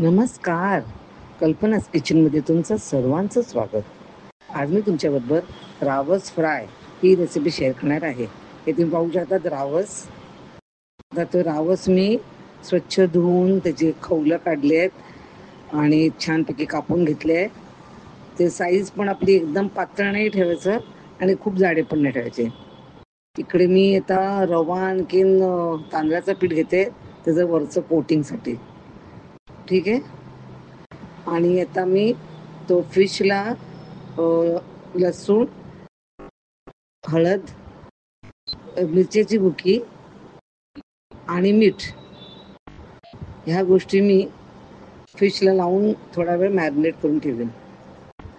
नमस्कार. कल्पनाच किचनमध्ये तुमचं सर्वांचं स्वागत. आज मी तुमच्याबरोबर रावस फ्राय ही रेसिपी शेअर करणार आहे. हे तुम्ही पाहू शकता रावस. आता तो रावस मी स्वच्छ धुवून त्याची खवलं काढली आहेत आणि छानपैकी कापून घेतले आहे. ते साईज पण आपली एकदम पातळ नाही ठेवायचं आणि खूप जाडे पण नाही ठेवायचे. इकडे मी आता रवा आणखीन तांदळाचं पीठ घेते त्याचं वरचं कोटिंगसाठी. ठीक आहे. आणि आता मी तो फिशला लसूण, हळद, मिरच्याची भुकी आणि मीठ ह्या गोष्टी मी फिशला लावून थोडा वेळ मॅरिनेट करून ठेवेन.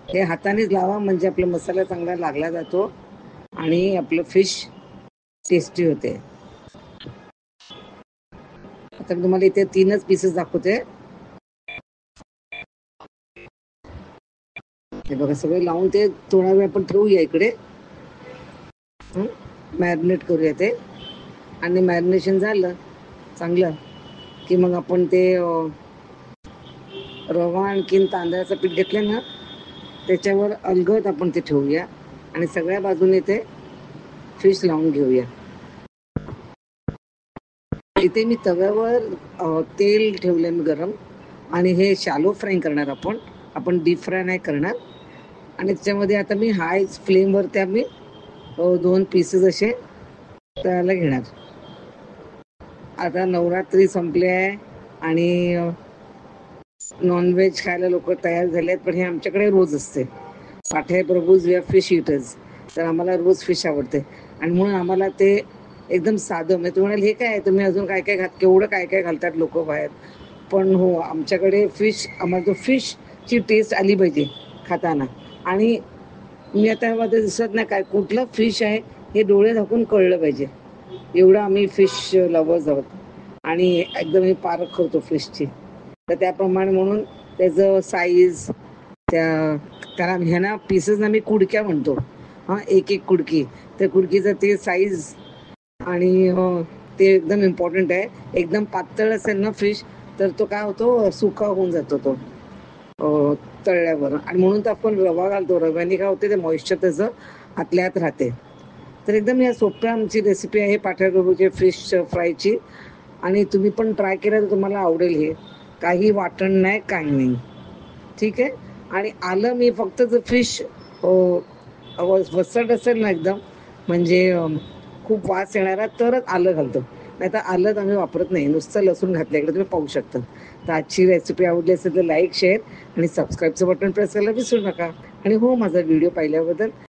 हे हातानेच लावा म्हणजे आपला मसाला चांगला लागला जातो आणि आपलं फिश टेस्टी होते. आता मी तुम्हाला इथे 3च पीसेस दाखवते. हे बघा सगळे लावून ते थोडा वेळ आपण ठेवूया इकडे. मॅरिनेट करूया ते आणि मॅरिनेशन झालं चांगलं की मग आपण ते रवा आणखीन तांदळाचं पीठ घेतलं ना त्याच्यावर अलगद आपण ते ठेवूया आणि सगळ्या बाजूने ते फिश लावून घेऊया. इथे मी तव्यावर तेल ठेवलं मी गरम आणि हे शॅलो फ्राय करणार आपण डीप फ्राय नाही करणार. आणि त्याच्यामध्ये आता मी हाय फ्लेमवर त्या मी 2 पीसेस असे तळायला घेणार. आता नवरात्री संपले आहे आणि नॉनव्हेज खायला लोक तयार झाले आहेत, पण हे आमच्याकडे रोज असते. पाठे प्रभूज वी आर फिश इटर्स, तर आम्हाला रोज फिश आवडते आणि म्हणून आम्हाला ते एकदम साधं. म्हणजे तुम्ही म्हणाल हे काय तुम्ही अजून काय काय केवढं काय काय घालतात लोक बाहेर, पण हो आमच्याकडे फिश, आम्हाला तो फिशची टेस्ट आली पाहिजे खाताना. आणि मी आता मध्ये दिसत नाही काय कुठलं फिश आहे हे डोळे झाकून कळलं पाहिजे, एवढं आम्ही फिश लवर्स आहोत आणि एकदम मी पारख करतो फिशची. तर त्याप्रमाणे म्हणून त्याचं साईज त्याला ह्यांना पीसेसना मी कुडक्या म्हणतो. एक एक कुडकी, त्या कुडकीचं ते साईज आणि ते एकदम इम्पॉर्टंट आहे. एकदम पातळ असेल ना फिश तर तो काय होतो सुका होऊन जातो तो तळल्यावर, आणि म्हणून तर आपण रवा घालतो. रव्याने काय होते ते मॉइश्चर त्याचं आतल्या आत राहते. तर एकदम या सोप्या आमची रेसिपी आहे पाठ्या प्रभूचे फिश फ्रायची आणि तुम्ही पण ट्राय केलं तर तुम्हाला आवडेल. हे काही वाटण नाही काही नाही. ठीक आहे. आणि आलं मी फक्त जर फिश वसट असेल ना एकदम म्हणजे खूप वास येणारा तरच आलं घालतो, नाही तर आलं आम्ही वापरत नाही. नुसतं लसूण घातलं इकडे तुम्ही पाहू शकता. तर आजची रेसिपी आवडली असेल तर लाईक, शेअर आणि सबस्क्राईबचं बटन प्रेस करायला विसरू नका. आणि हो, माझा व्हिडिओ पाहिल्याबद्दल